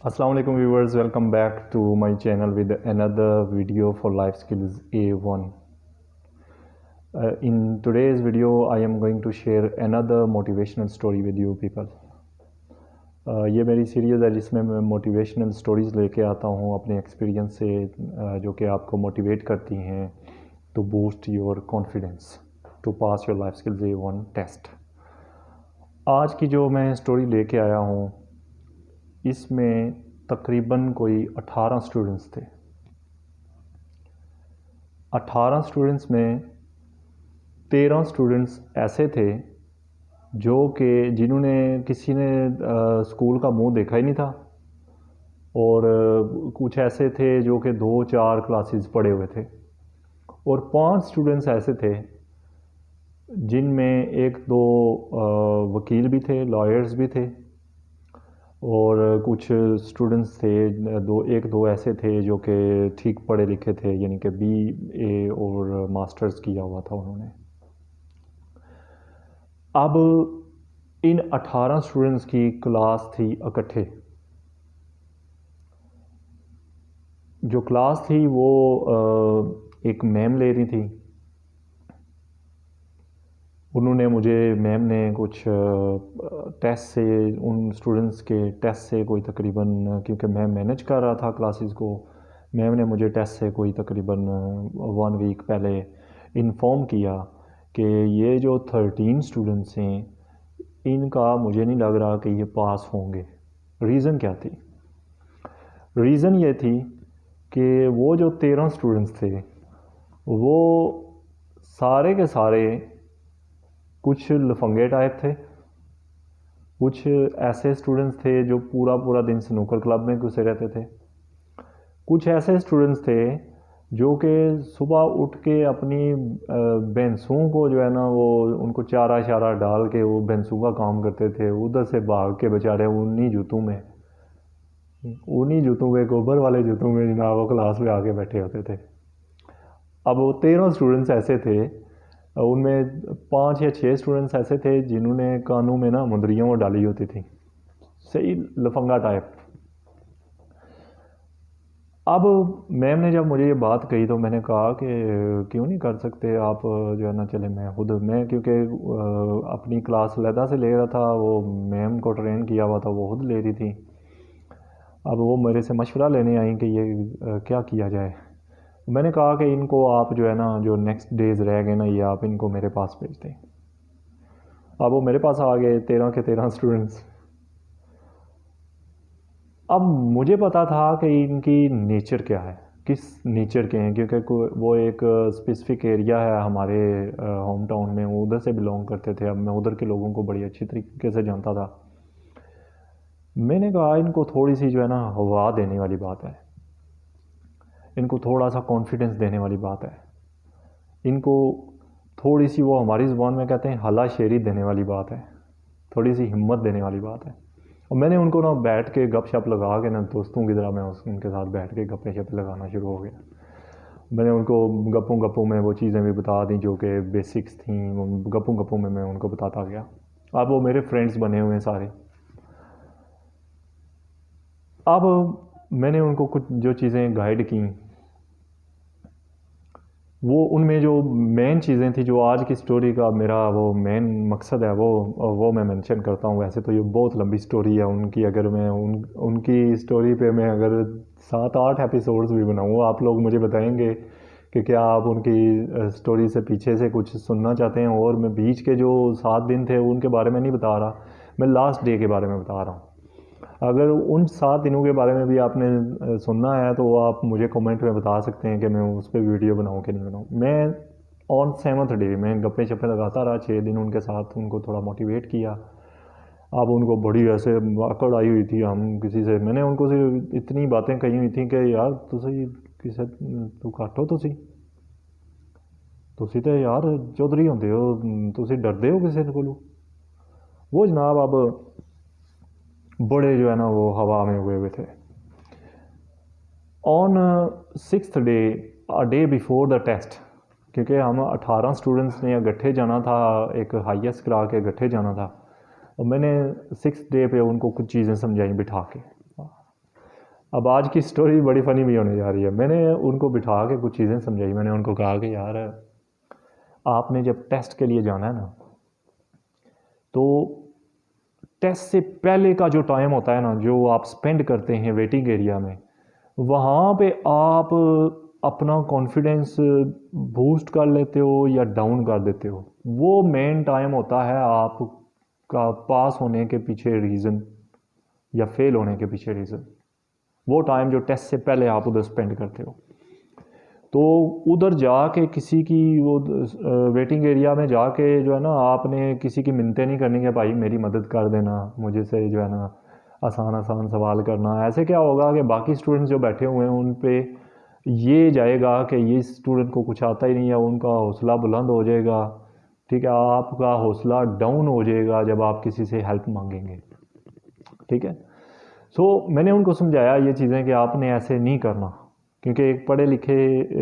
Assalamu alaikum viewers, welcome back to my channel with another video for life skills A1. In today's video I am going to share another motivational story with you people. ये मेरी series है जिसमें मैं motivational stories लेके आता हूँ अपने experience से, जो कि आपको मोटिवेट करती हैं to boost your confidence to pass your life skills A1 test. आज की जो मैं स्टोरी लेके आया हूँ इसमें तकरीबन कोई 18 स्टूडेंट्स थे। 18 स्टूडेंट्स में 13 स्टूडेंट्स ऐसे थे जो कि जिन्होंने किसी ने स्कूल का मुंह देखा ही नहीं था, और कुछ ऐसे थे जो कि 2-4 क्लासेस पढ़े हुए थे, और 5 स्टूडेंट्स ऐसे थे जिनमें 1-2 वकील भी थे, लॉयर्स भी थे, और कुछ स्टूडेंट्स थे, 1-2 ऐसे थे जो कि ठीक पढ़े लिखे थे, यानी कि BA और मास्टर्स किया हुआ था उन्होंने। अब इन 18 स्टूडेंट्स की क्लास थी इकट्ठे। जो क्लास थी वो एक मैम ले रही थी। उन्होंने मैम ने कुछ टेस्ट से, उन स्टूडेंट्स के टेस्ट से कोई तकरीबन, क्योंकि मैं मैनेज कर रहा था क्लासेस को, मैम ने मुझे टेस्ट से कोई तकरीबन 1 वीक पहले इन्फॉर्म किया कि ये जो 13 स्टूडेंट्स हैं इनका मुझे नहीं लग रहा कि ये पास होंगे। रीज़न क्या थी? रीज़न ये थी कि वो जो 13 स्टूडेंट्स थे वो सारे के सारे कुछ लफंगे टाइप थे, कुछ ऐसे स्टूडेंट्स थे जो पूरा दिन स्नूकर क्लब में घुसे रहते थे, कुछ ऐसे स्टूडेंट्स थे जो कि सुबह उठ के अपनी भैंसों को जो है ना, वो उनको चारा शारा डाल के वो भैंसों का काम करते थे, उधर से भाग के बेचारे उन्हीं जूतों में गोबर वाले जूतों में जनाब वो क्लास में आके बैठे होते थे। अब वो 13 स्टूडेंट्स ऐसे थे, उनमें 5 या 6 स्टूडेंट्स ऐसे थे जिन्होंने कानों में ना मुंदरियाँ वो डाली होती थी, सही लफंगा टाइप। अब मैम ने जब मुझे ये बात कही तो मैंने कहा कि क्यों नहीं कर सकते आप, जो है ना, चले मैं क्योंकि अपनी क्लास अलहदा से ले रहा था, वो मैम को ट्रेन किया हुआ था, वो खुद ले रही थी। अब वो मेरे से मशवरा लेने आई कि ये क्या किया जाए। मैंने कहा कि इनको आप जो है ना, जो नेक्स्ट डेज़ रह गए ना, ये आप इनको मेरे पास भेज दें। अब वो मेरे पास आ गए 13 के 13 स्टूडेंट्स। अब मुझे पता था कि इनकी नेचर क्या है, किस नेचर के हैं, क्योंकि वो एक स्पेसिफिक एरिया है हमारे होम टाउन में, वो उधर से बिलोंग करते थे। अब मैं उधर के लोगों को बड़ी अच्छी तरीके से जानता था। मैंने कहा इनको थोड़ी सी जो है ना हवा देने वाली बात है, इनको थोड़ा सा कॉन्फिडेंस देने वाली बात है, इनको थोड़ी सी, वो हमारी ज़ुबान में कहते हैं हला शेरी देने वाली बात है, थोड़ी सी हिम्मत देने वाली बात है। और मैंने उनको ना बैठ के गप शप लगा के ना, दोस्तों की तरह मैं उनके साथ बैठ के गप्पे शप्पे लगाना शुरू हो गया। मैंने उनको गप्पों में वो चीज़ें भी बता दी जो कि बेसिक्स थी, गप्पों में मैं उनको बताता गया। अब वो मेरे फ्रेंड्स बने हुए हैं सारे। अब मैंने उनको कुछ जो चीज़ें गाइड की, वो उनमें जो मेन चीज़ें थी, जो आज की स्टोरी का मेरा वो मेन मकसद है, वो मैं मेंशन करता हूँ। वैसे तो ये बहुत लंबी स्टोरी है उनकी, अगर मैं उनकी स्टोरी पे मैं अगर 7-8 एपिसोड्स भी बनाऊँ, आप लोग मुझे बताएंगे कि क्या आप उनकी स्टोरी से पीछे से कुछ सुनना चाहते हैं। और मैं बीच के जो 7 दिन थे उनके बारे में नहीं बता रहा, मैं लास्ट डे के बारे में बता रहा हूँ। अगर उन 7 दिनों के बारे में भी आपने सुनना है तो आप मुझे कमेंट में बता सकते हैं कि मैं उस पर वीडियो बनाऊँ कि नहीं बनाऊँ। मैं ऑन 7th डे मैं गप्पे शप्पे लगाता रहा 6 दिन उनके साथ, उनको थोड़ा मोटिवेट किया। अब उनको बड़ी ऐसे अकड़ आई हुई थी, हम किसी से, मैंने उनको से इतनी बातें कही हुई थी कि यार तुसी किसे तू घट हो, तुसी तो यार चौधरी होंदे हो, तुसी डरदे हो किसी को। वो जनाब अब बड़े जो है ना वो हवा में हुए थे। On 6th day, a day before the test, क्योंकि हम 18 स्टूडेंट्स ने इकट्ठे जाना था, एक हाईएस्ट करा के इकट्ठे जाना था, और मैंने 6th डे पे उनको कुछ चीज़ें समझाई बिठा के। अब आज की स्टोरी बड़ी फ़नी भी होने जा रही है। मैंने उनको बिठा के कुछ चीज़ें समझाई। मैंने उनको कहा कि यार आपने जब टेस्ट के लिए जाना है ना, तो टेस्ट से पहले का जो टाइम होता है ना, जो आप स्पेंड करते हैं वेटिंग एरिया में, वहाँ पे आप अपना कॉन्फिडेंस बूस्ट कर लेते हो या डाउन कर देते हो। वो मेन टाइम होता है आपका पास होने के पीछे रीज़न या फेल होने के पीछे रीज़न। वो टाइम जो टेस्ट से पहले आप उधर स्पेंड करते हो, तो उधर जाके किसी की वो वेटिंग एरिया में जाके जो है ना, आपने किसी की मिन्नतें नहीं करनी कि भाई मेरी मदद कर देना, मुझे से जो है ना आसान आसान सवाल करना। ऐसे क्या होगा कि बाकी स्टूडेंट्स जो बैठे हुए हैं उन पे ये जाएगा कि ये स्टूडेंट को कुछ आता ही नहीं है, उनका हौसला बुलंद हो जाएगा। ठीक है, आपका हौसला डाउन हो जाएगा जब आप किसी से हेल्प मांगेंगे। ठीक है, मैंने उनको समझाया ये चीज़ें कि आपने ऐसे नहीं करना, क्योंकि एक पढ़े लिखे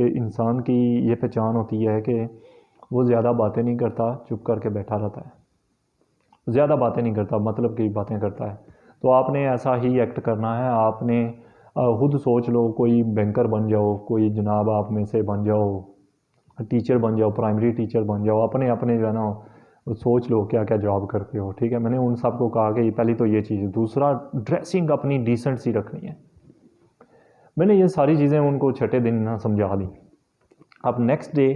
इंसान की ये पहचान होती है कि वो ज़्यादा बातें नहीं करता, चुप करके बैठा रहता है। ज़्यादा बातें नहीं करता, मतलब की बातें करता है। तो आपने ऐसा ही एक्ट करना है। आपने खुद सोच लो, कोई बैंकर बन जाओ, कोई जनाब आप में से बन जाओ, टीचर बन जाओ, प्राइमरी टीचर बन जाओ, अपने अपने जो है ना सोच लो क्या क्या जॉब करते हो। ठीक है, मैंने उन सबको कहा कि पहली तो ये चीज़, दूसरा ड्रेसिंग अपनी डिसेंट सी रखनी है। मैंने ये सारी चीज़ें उनको छठे दिन ना समझा दी। अब नेक्स्ट डे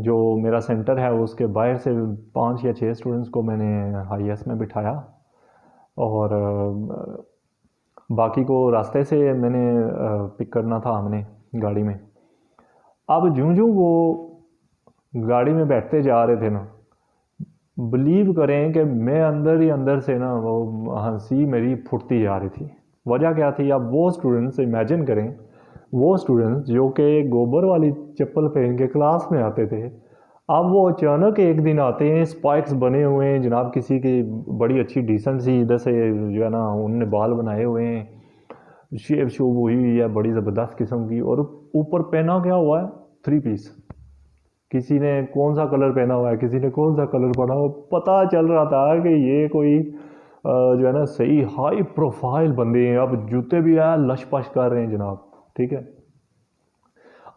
जो मेरा सेंटर है उसके बाहर से 5 या 6 स्टूडेंट्स को मैंने हाई एस में बिठाया, और बाकी को रास्ते से मैंने पिक करना था हमने गाड़ी में। अब जूं जूं वो गाड़ी में बैठते जा रहे थे ना, बिलीव करें कि मैं अंदर ही अंदर से ना वो हंसी मेरी फुटती जा रही थी। वजह क्या थी? अब वो स्टूडेंट्स, इमेजिन करें, वो स्टूडेंट्स जो कि गोबर वाली चप्पल पहन के क्लास में आते थे, अब वो अचानक एक दिन आते हैं स्पाइक्स बने हुए हैं जनाब, किसी की बड़ी अच्छी डिसेंट सी इधर से जो है ना उनने बाल बनाए हुए हैं, शेप शूब हुई हुई है बड़ी ज़बरदस्त किस्म की, और ऊपर पहना क्या हुआ है? 3 पीस। किसी ने कौन सा कलर पहना हुआ है, किसी ने कौन सा कलर पहना हुआ। पता चल रहा था कि ये कोई जो है ना सही हाई प्रोफाइल बंदे हैं। अब जूते भी है लश पश कर रहे हैं जनाब। ठीक है,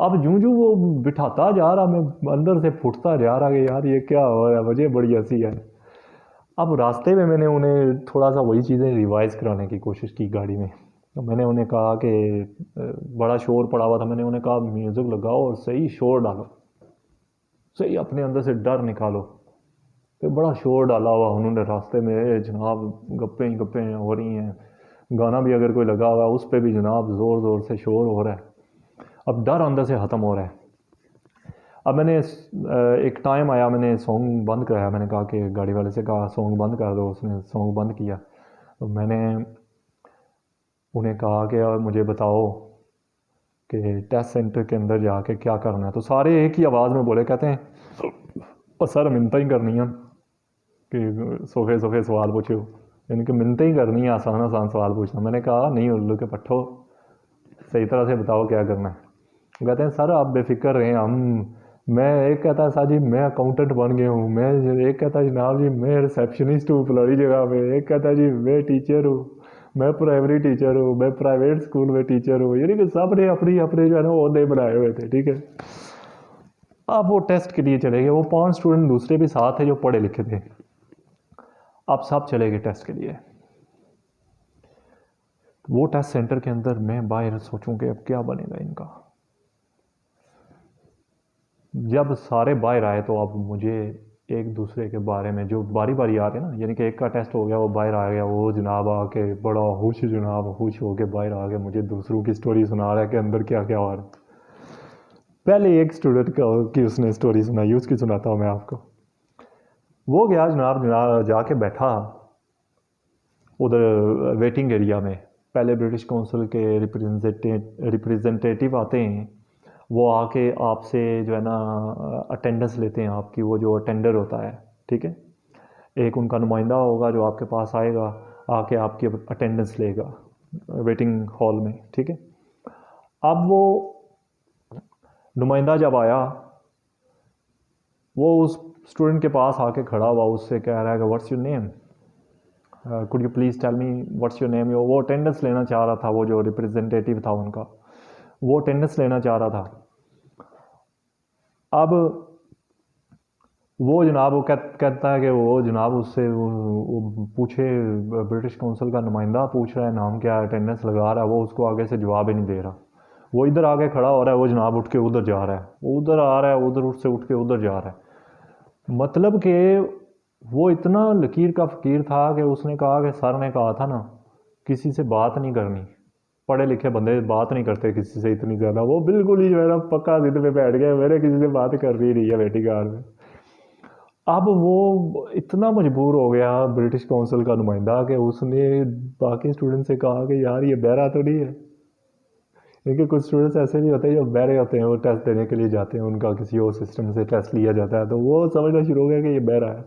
अब जूं जूं वो बिठाता जा रहा, मैं अंदर से फुटता जा रहा कि यार ये क्या हो रहा है, मुझे बड़ी हंसी है। अब रास्ते में मैंने उन्हें थोड़ा सा वही चीज़ें रिवाइज़ कराने की कोशिश की गाड़ी में। तो मैंने उन्हें कहा कि बड़ा शोर पड़ा हुआ था, मैंने उन्हें कहा म्यूज़िक लगाओ और सही शोर डालो, सही अपने अंदर से डर निकालो। तो बड़ा शोर डाला हुआ उन्होंने रास्ते में, जनाब गप्पें ही गप्पें हो रही हैं, गाना भी अगर कोई लगा हुआ है उस पर भी जनाब ज़ोर ज़ोर से शोर हो रहा है। अब डर अंदर से ख़त्म हो रहा है। अब मैंने एक टाइम आया, मैंने सॉन्ग बंद कराया। मैंने कहा कि गाड़ी वाले से कहा सॉन्ग बंद कर दो, उसने सॉन्ग बंद किया। तो मैंने उन्हें कहा कि मुझे बताओ कि टेस्ट सेंटर के अंदर जाके क्या करना है। तो सारे एक ही आवाज़ में बोले, कहते हैं और सर मिन्नत ही करनी है कि सोफे सोफे सवाल पूछो, यानी कि मिन्नत ही करनी है, आसान आसान सवाल पूछना। मैंने कहा नहीं उल्लू के पट्ठो, सही तरह से बताओ क्या करना है। वो कहते हैं सर आप बेफिक्र रहें, हम मैं एक कहता है सर जी मैं अकाउंटेंट बन गया हूँ, मैं एक कहता है जनाब जी मैं रिसेप्शनिस्ट हूँ फलानी जगह पे, एक कहता है जी मैं टीचर हूँ, मैं प्राइमरी टीचर हूँ, मैं प्राइवेट स्कूल में टीचर हूँ। यानी कि सब ने अपनी अपने जो है ना ओहदे बनाए हुए थे। ठीक है, अब वो टेस्ट के लिए चले गए। वो 5 स्टूडेंट दूसरे भी साथ थे जो पढ़े लिखे थे, अब सब चले गए टेस्ट के लिए। वो टेस्ट सेंटर के अंदर मैं बाहर सोचूं कि अब क्या बनेगा इनका। जब सारे बाहर आए तो अब मुझे एक दूसरे के बारे में जो बारी बारी आ रहे हैं ना, यानी कि एक का टेस्ट हो गया वो बाहर आ गया, वो जनाब आके बड़ा खुश, जनाब खुश हो के बाहर आ गया, मुझे दूसरों की स्टोरी सुना रहा है कि अंदर क्या क्या हो रहा है। पहले एक स्टूडेंट की उसने स्टोरी सुनाई, उसकी सुनाता हूँ मैं आपको। वो गया जनाब, जनाब जाके बैठा उधर वेटिंग एरिया में। पहले ब्रिटिश काउंसिल के रिप्रेजेंटेटिव आते हैं, वो आके आपसे जो है ना अटेंडेंस लेते हैं आपकी, वो जो अटेंडर होता है। ठीक है, एक उनका नुमाइंदा होगा जो आपके पास आएगा, आके आपकी अटेंडेंस लेगा वेटिंग हॉल में। ठीक है, अब वो नुमाइंदा जब आया, वो उस स्टूडेंट के पास आके खड़ा हुआ, उससे कह रहा है कि what's your name. Could you please tell me what's your name. वो अटेंडेंस लेना चाह रहा था, वो जो रिप्रेजेंटेटिव था उनका, वो अटेंडेंस लेना चाह रहा था। अब वो जनाब वो कहता है कि वो जनाब उससे वो पूछे, ब्रिटिश काउंसिल का नुमाइंदा पूछ रहा है नाम क्या है, अटेंडेंस लगा रहा है, वो उसको आगे से जवाब ही नहीं दे रहा। वो इधर आके खड़ा हो रहा है, वो जनाब उठ के उधर जा रहा है, उधर आ रहा है, उधर से उठ के उधर जा रहा है। मतलब कि वो इतना लकीर का फ़कीर था कि उसने कहा कि सर ने कहा था ना किसी से बात नहीं करनी, पढ़े लिखे बंदे बात नहीं करते किसी से इतनी ज़्यादा। वो बिल्कुल ही जो है ना पक्का जिद पे बैठ गया, मेरे किसी से बात कर रही है बेटी कार में। अब वो इतना मजबूर हो गया ब्रिटिश काउंसिल का नुमाइंदा कि उसने बाकी स्टूडेंट से कहा कि यार ये बहरा तो नहीं है। क्योंकि कुछ स्टूडेंट्स ऐसे भी होते हैं जो बहरे होते हैं, वो टेस्ट देने के लिए जाते हैं, उनका किसी और सिस्टम से टेस्ट लिया जाता है, तो वो समझना शुरू हो गया कि ये बहरा है।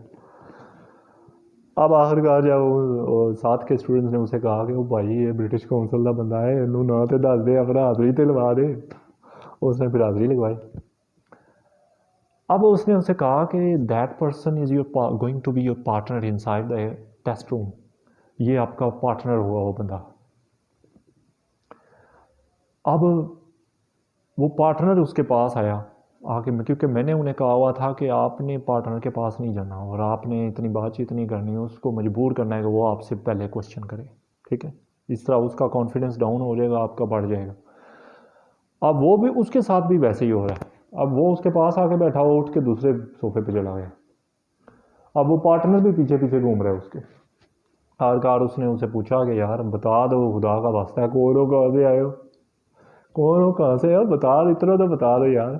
अब आखिरकार जब वो साथ के स्टूडेंट्स ने उसे कहा कि वो भाई ये ब्रिटिश काउंसिल का बंदा है, इनू ना तो दस दे, अपना हाज़री तो लगा दे। उसने फिर हाज़री लगवाई। अब उसने उसे कहा कि that person is your going to be your partner inside the test room, ये आपका पार्टनर हुआ वो बंदा। अब वो पार्टनर उसके पास आया आके, क्योंकि मैंने उन्हें कहा हुआ था कि आपने पार्टनर के पास नहीं जाना और आपने इतनी बातचीत नहीं करनी है, उसको मजबूर करना है कि वो आपसे पहले क्वेश्चन करे, ठीक है। इस तरह उसका कॉन्फिडेंस डाउन हो जाएगा, आपका बढ़ जाएगा। अब वो भी उसके साथ भी वैसे ही हो रहा है। अब वो उसके पास आके बैठा, वो उठ के दूसरे सोफे पे चला गया। अब वो पार्टनर भी पीछे पीछे घूम रहा है उसके। आखिरकार उसने उसे पूछा कि यार बता दो, खुदा का वास्ता है, कौन हो, कहाँ से आए हो, कौन हो, कहाँ से हो, बता दो, इतना तो बता दो यार।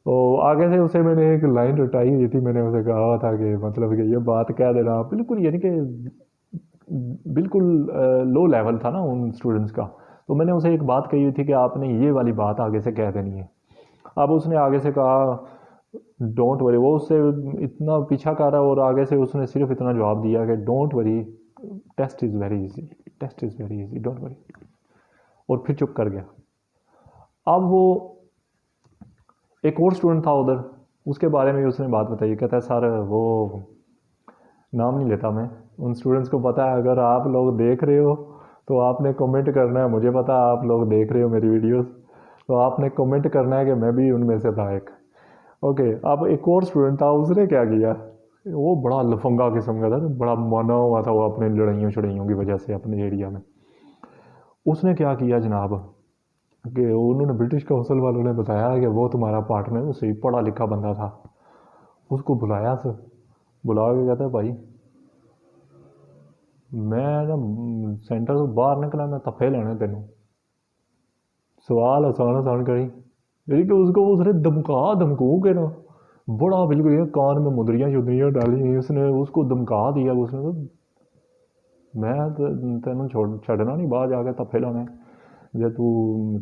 तो आगे से उसे मैंने एक लाइन रटाई हुई थी, मैंने उसे कहा था कि मतलब कि ये बात कह देना, बिल्कुल यानी कि बिल्कुल लो लेवल था ना उन स्टूडेंट्स का। तो मैंने उसे एक बात कही हुई थी कि आपने ये वाली बात आगे से कह देनी है। अब उसने आगे से कहा डोंट वरी, वो उससे इतना पीछा कर रहा है और आगे से उसने सिर्फ इतना जवाब दिया कि don't worry, test is very easy, test is very easy, don't worry, और फिर चुप कर गया। अब वो एक और स्टूडेंट था उधर, उसके बारे में उसने बात बताई, कहता है सर वो नाम नहीं लेता मैं, उन स्टूडेंट्स को पता है अगर आप लोग देख रहे हो तो आपने कमेंट करना है, मुझे पता है आप लोग देख रहे हो मेरी वीडियोस, तो आपने कमेंट करना है कि मैं भी उनमें से था एक। ओके, अब एक और स्टूडेंट था, उसने क्या किया, वो बड़ा लफंगा किस्म का था, बड़ा माना हुआ था वो अपने लड़ाइयों शड़ाइयों की वजह से अपने एरिया में। उसने क्या किया जनाब कि उन्होंने ब्रिटिश काउंसिल वालों ने बताया कि वो तुम्हारा पार्टनर है, उससे पढ़ा लिखा बंदा था, उसको बुलाया सर, बुला के कहता है भाई मैं ना सेंटर से बाहर निकला, मैं तफे लेने तेनों, सवाल आसान आसान करी, यानी कि उसको उसने धमका धमकू के ना बड़ा बिल्कुल ये कान में मुदरियाँ शुदरियाँ डाली, उसने उसको धमका दिया। उसने तो मैं तेन छड़ना नहीं बाहर जाके तफे लाने जे तू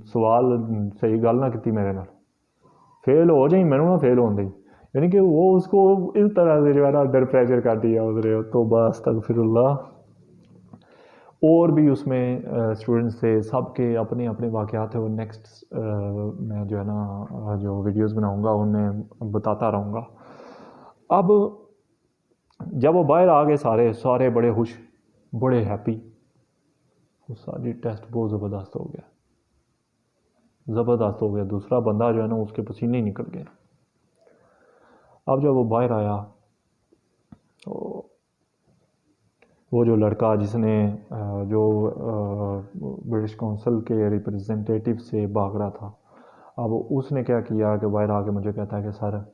सवाल सही गल ना की मेरे नाल, फेल हो जाई मैनू ना फेल होने दी। यानी कि वो उसको इस तरह से जो है ना अंडर प्रेशर कर दिया उसने। तो बस अस्तगफिरुल्लाह। और भी उसमें स्टूडेंट्स थे, सबके अपने अपने वाक़यात थे, और नेक्स्ट मैं जो है ना जो वीडियोस बनाऊंगा उनमें बताता रहूँगा। अब जब वो बाहर आ गए सारे सारे बड़े खुश, बड़े हैप्पी, वो सारी टेस्ट बहुत ज़बरदस्त हो गया, ज़बरदस्त हो गया। दूसरा बंदा जो है ना उसके पसीने ही निकल गए। अब जब वो बाहर आया तो वो जो लड़का जिसने जो ब्रिटिश काउंसिल के रिप्रेजेंटेटिव से भाग रहा था, अब उसने क्या किया कि बाहर आके मुझे कहता है कि सर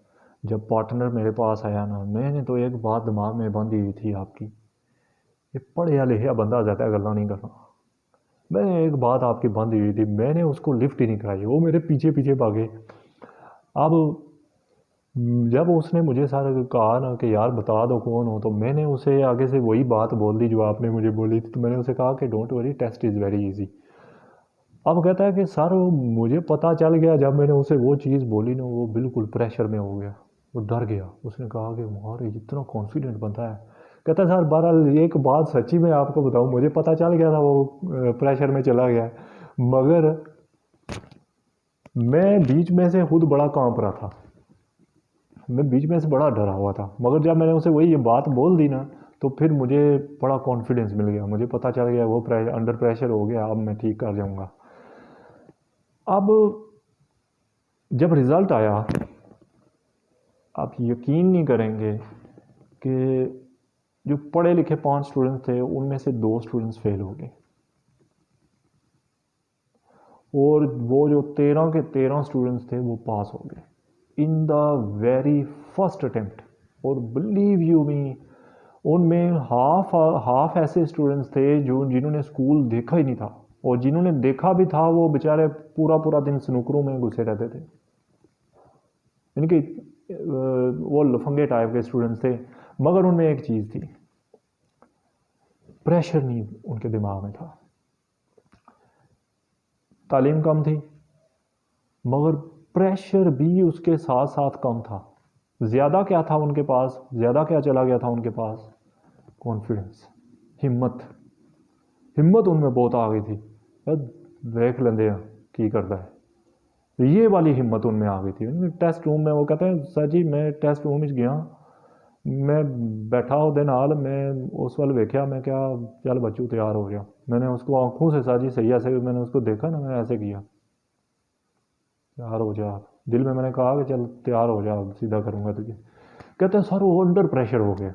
जब पार्टनर मेरे पास आया ना, मैंने तो एक बात दिमाग में बंधी हुई थी आपकी, ये पढ़िया लिखिया बंदा ज़्यादा गल्ला नहीं करना, मैंने एक बात आपकी बंधी हुई थी, मैंने उसको लिफ्ट ही नहीं कराई, वो मेरे पीछे पीछे भागे। अब जब उसने मुझे सारा कहा ना कि यार बता दो कौन हो, तो मैंने उसे आगे से वही बात बोल दी जो आपने मुझे बोली थी। तो मैंने उसे कहा कि don't worry, test is very easy. अब कहता है कि सर मुझे पता चल गया, जब मैंने उसे वो चीज़ बोली ना वो बिल्कुल प्रेशर में हो गया, वो डर गया। उसने कहा कि मारे इतना कॉन्फिडेंट बनता है। कहता है सर बहरहाल एक बात सच्ची मैं आपको बताऊं, मुझे पता चल गया था वो प्रेशर में चला गया, मगर मैं बीच में से खुद बड़ा कांप रहा था, मैं बीच में से बड़ा डरा हुआ था, मगर जब मैंने उसे वही ये बात बोल दी ना तो फिर मुझे बड़ा कॉन्फिडेंस मिल गया, मुझे पता चल गया वो अंडर प्रेशर हो गया, अब मैं ठीक कर जाऊँगा। अब जब रिज़ल्ट आया, आप यकीन नहीं करेंगे कि जो पढ़े लिखे 5 स्टूडेंट्स थे उनमें से 2 स्टूडेंट्स फेल हो गए, और वो जो 13 के 13 स्टूडेंट्स थे वो पास हो गए in the very first attempt. और बिलीव यू मी, उनमें हाफ ऐसे स्टूडेंट्स थे जो जिन्होंने स्कूल देखा ही नहीं था, और जिन्होंने देखा भी था वो बेचारे पूरा पूरा दिन स्नूकरों में घुसे रहते थे। इनके वो लफंगे टाइप के स्टूडेंट्स थे, मगर उनमें एक चीज़ थी, प्रेशर नहीं उनके दिमाग में था। तालीम कम थी, मगर प्रेशर भी उसके साथ साथ कम था। ज़्यादा क्या था उनके पास, ज़्यादा क्या चला गया था उनके पास? कॉन्फिडेंस, हिम्मत। हिम्मत उनमें बहुत आ गई थी, देख लेंदे की करता है, ये वाली हिम्मत उनमें आ गई थी। टेस्ट रूम में वो कहते हैं, सर जी मैं टेस्ट रूम में गया, मैं बैठा ਉਹਦੇ ਨਾਲ, मैं उस वाल वेख्या, मैं क्या चल बच्चू तैयार हो गया, मैंने उसको आंखों से सर जी सही ऐसे मैंने उसको देखा ना, मैंने ऐसे किया, तैयार हो जा। दिल में मैंने कहा कि चल तैयार हो जा, सीधा करूँगा तुझे। कहते हैं सर वो अंडर प्रेशर हो गया।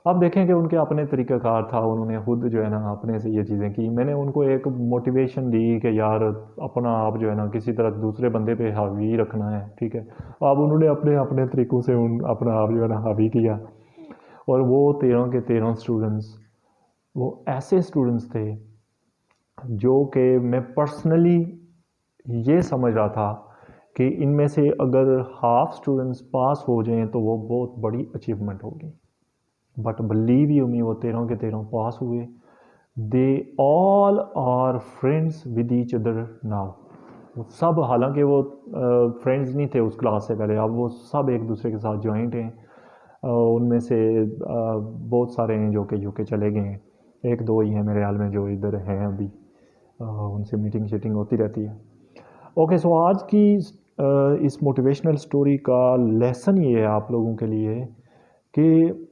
अब देखें कि उनके अपने तरीक़ाकार था, उन्होंने खुद जो है ना अपने से ये चीज़ें की। मैंने उनको एक मोटिवेशन दी कि यार अपना आप जो है ना किसी तरह दूसरे बंदे पे हावी रखना है, ठीक है। अब उन्होंने अपने अपने तरीक़ों से अपना आप जो है ना हावी किया, और वो 13 के 13 स्टूडेंट्स वो ऐसे स्टूडेंट्स थे जो कि मैं पर्सनली ये समझ रहा था कि इनमें से अगर हाफ स्टूडेंट्स पास हो जाएं तो वो बहुत बड़ी अचीवमेंट होगी। बट बिलीव यू मी, वो 13 के 13 पास हुए। They all are friends with each other now. सब, हालांकि वो फ्रेंड्स नहीं थे उस क्लास से पहले, अब वो सब एक दूसरे के साथ जॉइंट हैं। उनमें से बहुत सारे हैं जो कि यूके चले गए हैं, एक दो ही हैं मेरे ख्याल में जो इधर हैं अभी, उनसे मीटिंग शीटिंग होती रहती है। ओके, सो आज की इस मोटिवेशनल स्टोरी का लेसन ये है आप लोगों के लिए कि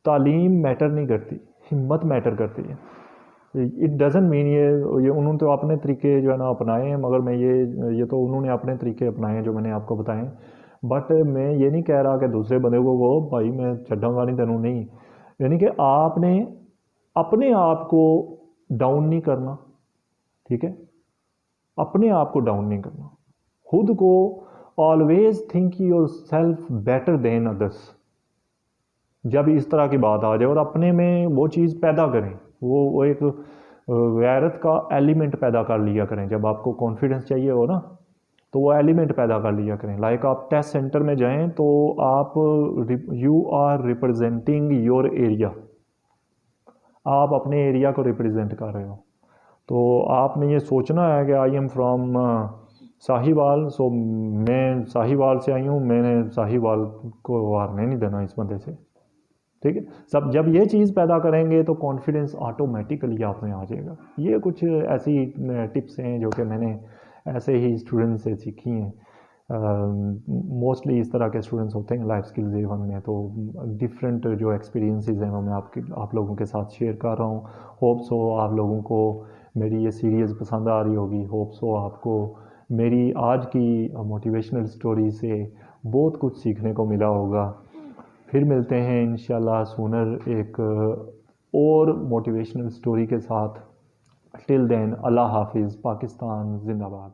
तालीम मैटर नहीं करती, हिम्मत मैटर करती है। इट डज़ंट मीन ये उन्होंने तो अपने तरीके जो है ना अपनाए हैं, मगर मैं ये तो उन्होंने अपने तरीके अपनाए हैं जो मैंने आपको बताए। बट मैं ये नहीं कह रहा कि दूसरे बंदे को भाई मैं छड्डांगा नहीं तेनों, नहीं। यानी कि आपने अपने आप को डाउन नहीं करना, ठीक है, अपने आप को डाउन नहीं करना। खुद को always think your self better than others. जब इस तरह की बात आ जाए और अपने में वो चीज़ पैदा करें, वो एक गैरत का एलिमेंट पैदा कर लिया करें। जब आपको कॉन्फिडेंस चाहिए हो ना, तो वो एलिमेंट पैदा कर लिया करें। लाइक आप टेस्ट सेंटर में जाएं तो आप you are representing your area, आप अपने एरिया को रिप्रेजेंट कर रहे हो। तो आपने ये सोचना है कि आई एम फ्रॉम साहिवाल, सो मैं साहिवाल से आई हूँ, मैंने साहिवाल को हारने नहीं देना इस बंदे से, ठीक है। सब जब ये चीज़ पैदा करेंगे तो कॉन्फिडेंस ऑटोमेटिकली आप में आ जाएगा। ये कुछ ऐसी टिप्स हैं जो कि मैंने ऐसे ही स्टूडेंट्स से सीखी हैं। मोस्टली इस तरह के स्टूडेंट्स होते हैं लाइफ स्किल्स एवन में, तो डिफरेंट जो एक्सपीरियंसेस हैं वो मैं आप लोगों के साथ शेयर कर रहा हूँ। होप्स हो आप लोगों को मेरी ये सीरीज़ पसंद आ रही होगी। होप्स हो आपको मेरी आज की मोटिवेशनल स्टोरी से बहुत कुछ सीखने को मिला होगा। फिर मिलते हैं इंशाल्लाह सूनर एक और मोटिवेशनल स्टोरी के साथ। टिल देन अल्लाह हाफिज़, पाकिस्तान जिंदाबाद।